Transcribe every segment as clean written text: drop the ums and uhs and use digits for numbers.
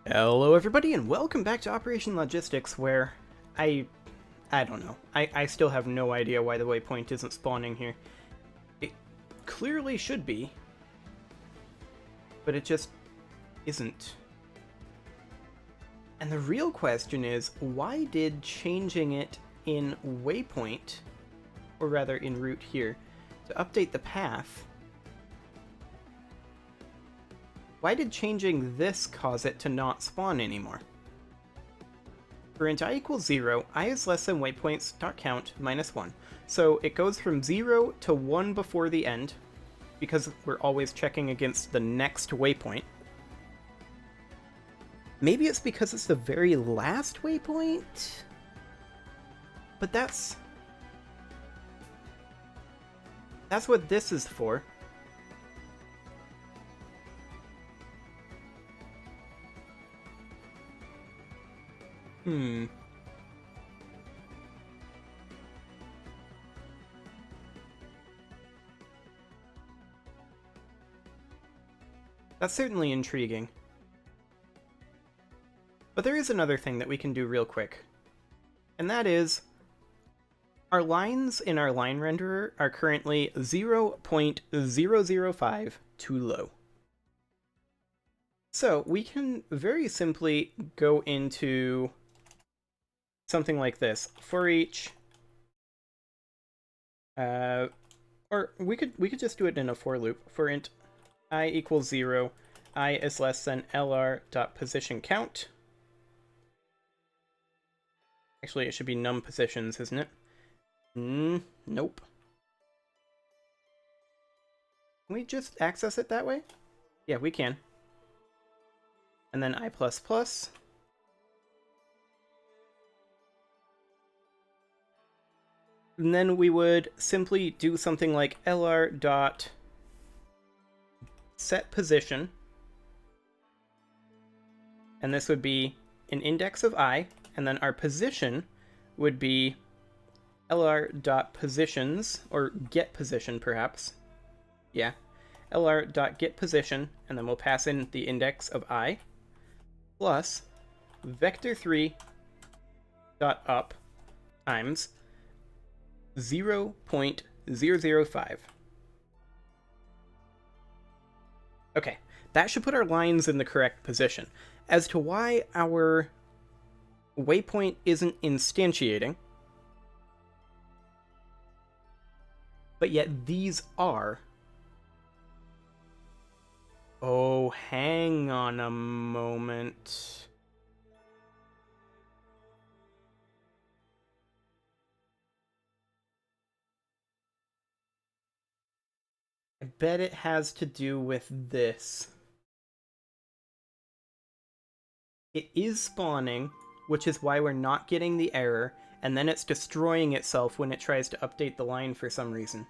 Hello everybody and welcome back to Operation Logistics, where I don't know. I still have no idea why the waypoint isn't spawning here. It clearly should be, but it just isn't. And the real question is, why did changing it in waypoint, or rather in route here, to update the path, why did changing this cause it to not spawn anymore? For int I equals 0, I is less than waypoints.count minus 1. So it goes from 0 to 1 before the end, because we're always checking against the next waypoint. Maybe it's because it's the very last waypoint? But that's what this is for. That's certainly intriguing. But there is another thing that we can do real quick. And that is, our lines in our line renderer are currently 0.005 too low. So we can very simply go into something like this. For each, or we could just do it in a for loop. For int I equals 0, I is less than lr.positionCount. Actually, it should be num positions, isn't it? Nope. Can we just access it that way? Yeah, we can. And then I++. And then we would simply do something like lr.setPosition. And this would be an index of I, and then our position would be lr.positions, or getPosition perhaps. Yeah. lr.getPosition, and then we'll pass in the index of I, plus vector3.up times 0.005. Okay, that should put our lines in the correct position. As to why our waypoint isn't instantiating, but yet these are. Oh, hang on a moment. I bet it has to do with this. It is spawning, which is why we're not getting the error, and then it's destroying itself when it tries to update the line for some reason.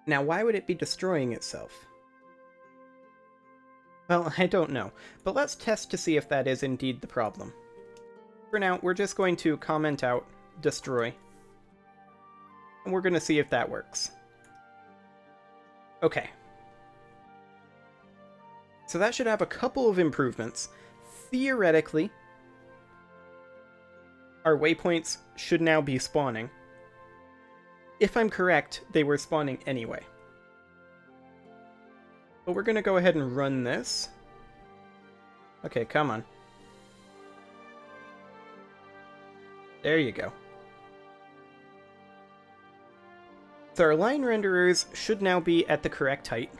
Now, why would it be destroying itself? Well, I don't know, but let's test to see if that is indeed the problem. For now, we're just going to comment out destroy, and we're going to see if that works. Okay. So that should have a couple of improvements. Theoretically, our waypoints should now be spawning. If I'm correct, they were spawning anyway. But we're going to go ahead and run this. Okay, come on. There you go. So our line renderers should now be at the correct height.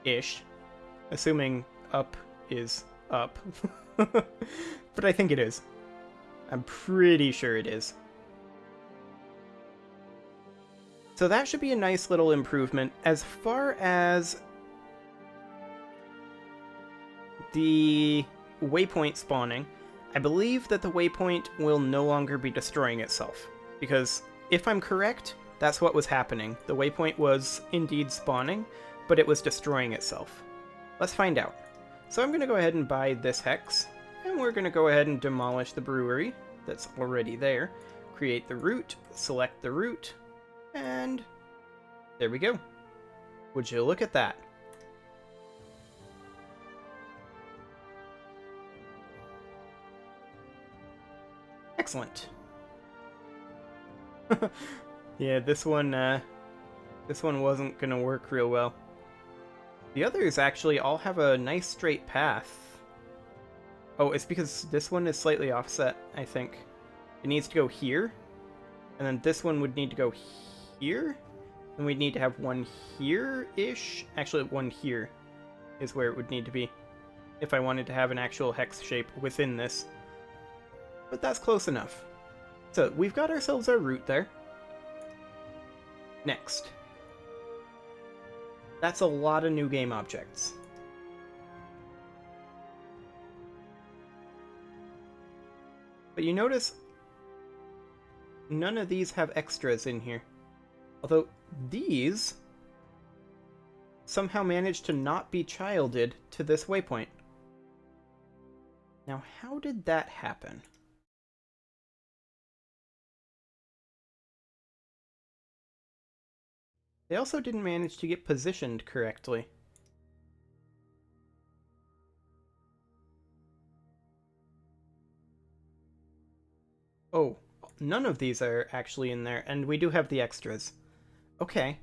Ish. Assuming up is up. But I think it is. I'm pretty sure it is. So that should be a nice little improvement. As far as the waypoint spawning, I believe that the waypoint will no longer be destroying itself. Because if I'm correct, that's what was happening. The waypoint was indeed spawning, but it was destroying itself. Let's find out. So I'm going to go ahead and buy this hex, and we're going to go ahead and demolish the brewery that's already there. create the route, select the route, and there we go. Would you look at that? Excellent. Yeah, this one wasn't gonna work real well. The others actually all have a nice straight path. Oh, it's because this one is slightly offset, I think. It needs to go here, and then this one would need to go here, and we'd need to have one here-ish. Actually, one here is where it would need to be, if I wanted to have an actual hex shape within this. But that's close enough. So, we've got ourselves our route there. Next. That's a lot of new game objects. But you notice none of these have extras in here. Although these somehow managed to not be childed to this waypoint. Now, how did that happen? They also didn't manage to get positioned correctly. Oh, none of these are actually in there, and we do have the extras. Okay.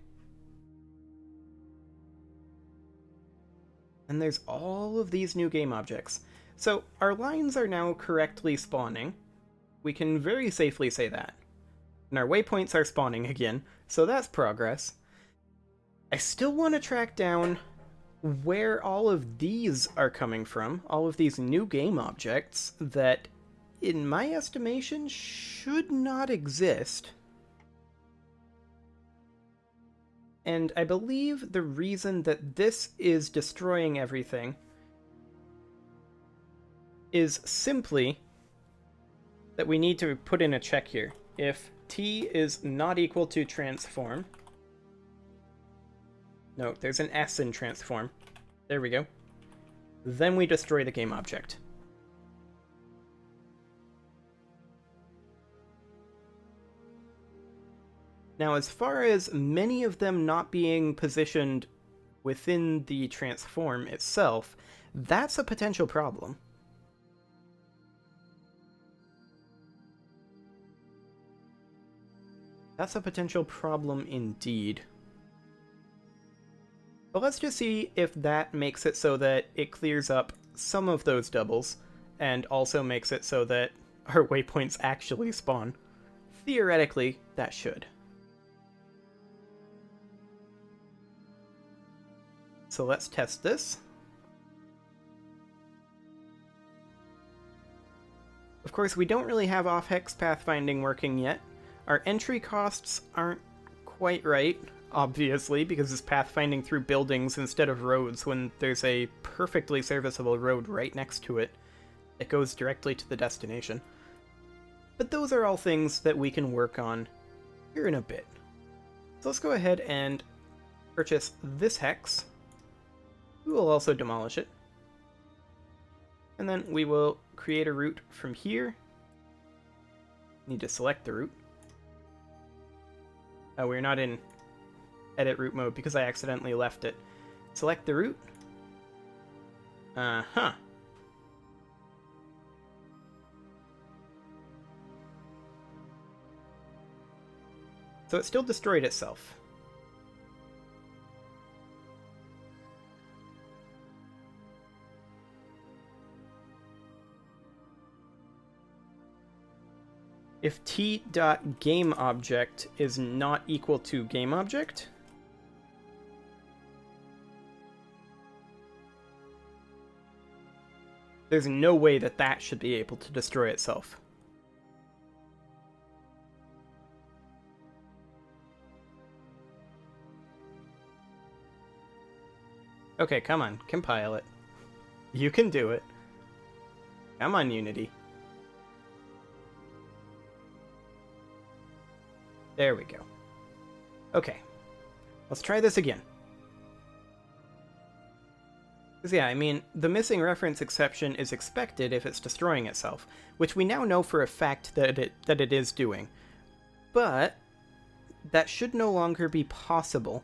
And there's all of these new game objects. So, our lines are now correctly spawning. We can very safely say that. And our waypoints are spawning again, so that's progress. I still want to track down where all of these are coming from, all of these new game objects that, in my estimation, should not exist. And I believe the reason that this is destroying everything is simply that we need to put in a check here. If t is not equal to transform... No, there's an S in transform. There we go. Then we destroy the game object. Now, as far as many of them not being positioned within the transform itself, that's a potential problem. That's a potential problem indeed. But let's just see if that makes it so that it clears up some of those doubles, and also makes it so that our waypoints actually spawn. Theoretically, that should. So let's test this. Of course, we don't really have off-hex pathfinding working yet. Our entry costs aren't quite right, obviously, because it's pathfinding through buildings instead of roads when there's a perfectly serviceable road right next to it that goes directly to the destination. But those are all things that we can work on here in a bit. So let's go ahead and purchase this hex. We will also demolish it. And then we will create a route from here. Need to select the route. Oh, we're not in edit route mode because I accidentally left it. Select the route. Uh-huh. So it still destroyed itself. If t.gameObject is not equal to gameObject, there's no way that that should be able to destroy itself. Okay, come on, compile it. You can do it. Come on, Unity. There we go. Okay, let's try this again. Because yeah, I mean, the missing reference exception is expected if it's destroying itself, which we now know for a fact that it is doing. But that should no longer be possible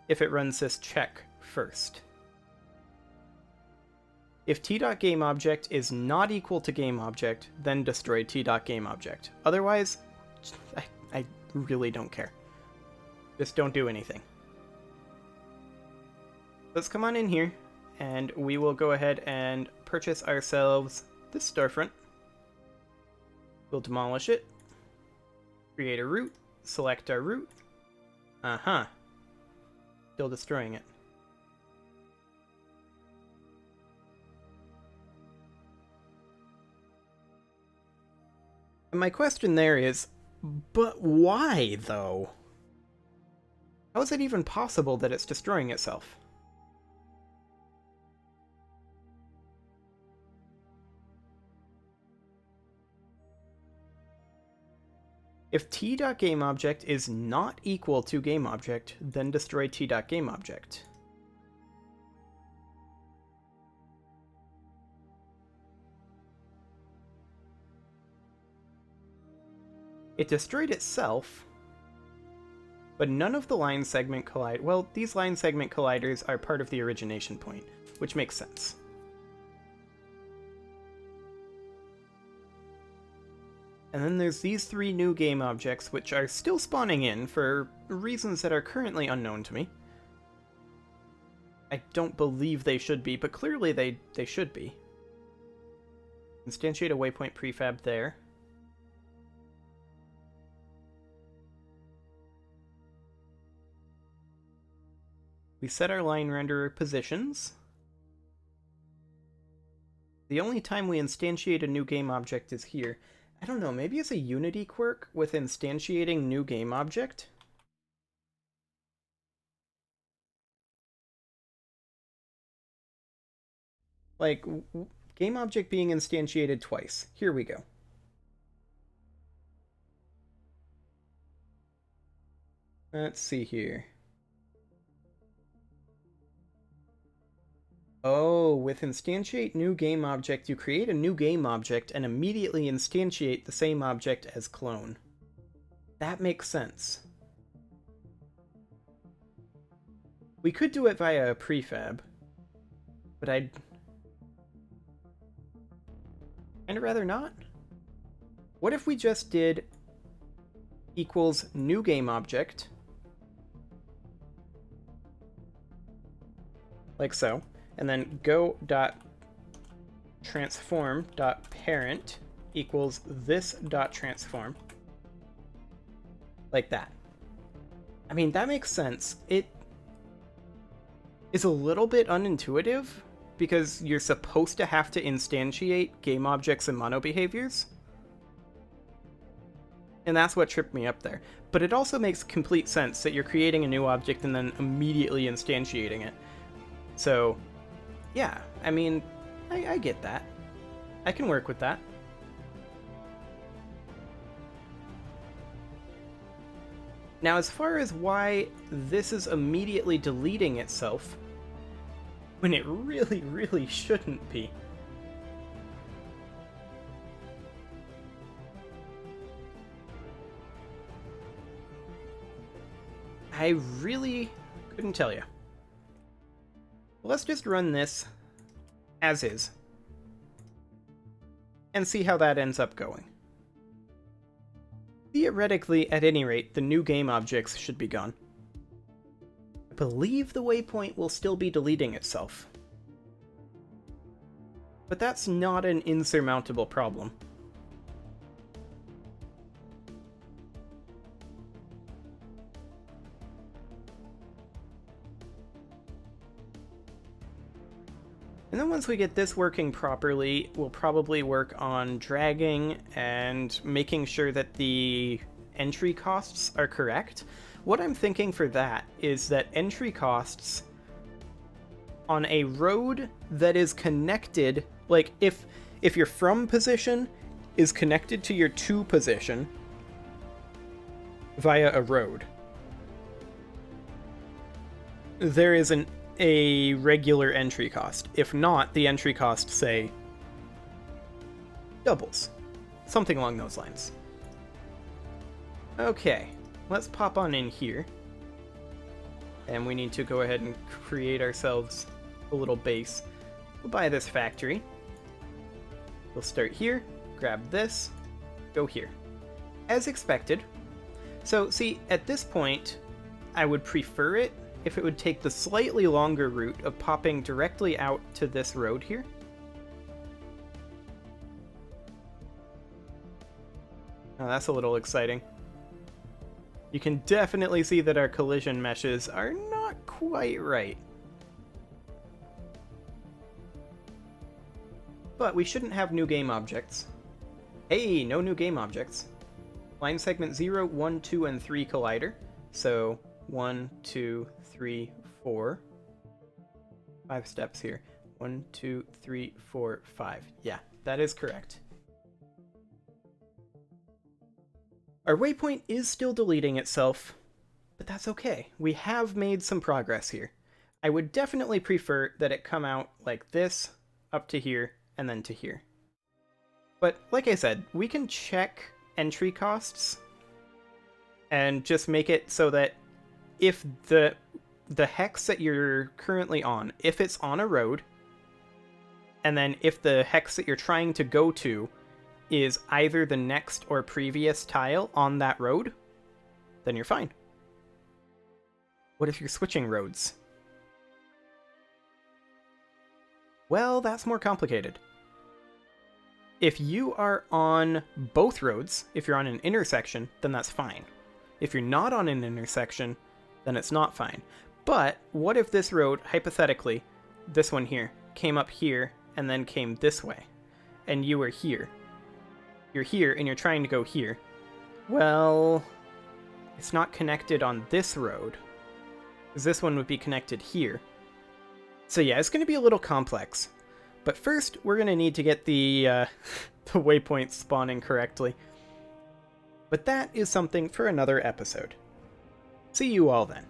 if it runs this check first. If t.gameObject is not equal to gameObject, then destroy t.gameObject. Otherwise, I really don't care. Just don't do anything. Let's come on in here, and we will go ahead and purchase ourselves this storefront. We'll demolish it, create a route, select our route. Still destroying it. And my question there is, but why, though? How is it even possible that it's destroying itself? If t.gameObject is not equal to gameObject, then destroy t.gameObject. It destroyed itself, but none of the line segment collide. Well, these line segment colliders are part of the origination point, which makes sense. And then there's these 3 new game objects, which are still spawning in for reasons that are currently unknown to me. I don't believe they should be, but clearly they should be. Instantiate a waypoint prefab there. We set our line renderer positions. The only time we instantiate a new game object is here. I don't know, maybe it's a Unity quirk with instantiating new game object? Like, game object being instantiated twice. Here we go. Let's see here. Oh, with instantiate new game object, you create a new game object and immediately instantiate the same object as clone. That makes sense. We could do it via a prefab, but I'd kind of rather not. What if we just did equals new game object, like so, and then go.transform.parent equals this.transform, like that. I mean, that makes sense. It is a little bit unintuitive because you're supposed to have to instantiate game objects and mono behaviors. And that's what tripped me up there. But it also makes complete sense that you're creating a new object and then immediately instantiating it. So, yeah, I mean, I get that. I can work with that. Now, as far as why this is immediately deleting itself, when it really, really shouldn't be. I really couldn't tell you. Let's just run this as is and see how that ends up going. Theoretically, at any rate, the new game objects should be gone. I believe the waypoint will still be deleting itself. But that's not an insurmountable problem. And then once we get this working properly, we'll probably work on dragging and making sure that the entry costs are correct. What I'm thinking for that is that entry costs on a road that is connected, like if your from position is connected to your to position via a road, there is an a regular entry cost. If not, the entry cost, say, doubles. Something along those lines. Okay, let's pop on in here. And we need to go ahead and create ourselves a little base. We'll buy this factory. We'll start here, grab this, go here. As expected. So, see, at this point, I would prefer it if it would take the slightly longer route of popping directly out to this road here. Oh, that's a little exciting. You can definitely see that our collision meshes are not quite right. But we shouldn't have new game objects. Hey, no new game objects. Line segment 0, 1, 2, and 3 collider. So 1, 2, 3, 4. 5 steps here. 1, 2, 3, 4, 5. Yeah, that is correct. Our waypoint is still deleting itself, but that's okay. We have made some progress here. I would definitely prefer that it come out like this, up to here, and then to here. But like I said, we can check entry costs and just make it so that if the hex that you're currently on, if it's on a road, and then if the hex that you're trying to go to is either the next or previous tile on that road, then you're fine. What if you're switching roads? Well, that's more complicated. If you are on both roads, if you're on an intersection, then that's fine. If you're not on an intersection, then it's not fine. But what if this road, hypothetically, this one here, came up here and then came this way, and you were here? You're here and you're trying to go here. Well, it's not connected on this road, because this one would be connected here. So yeah, it's going to be a little complex. But first, we're going to need to get the waypoint spawning correctly. But that is something for another episode. See you all then.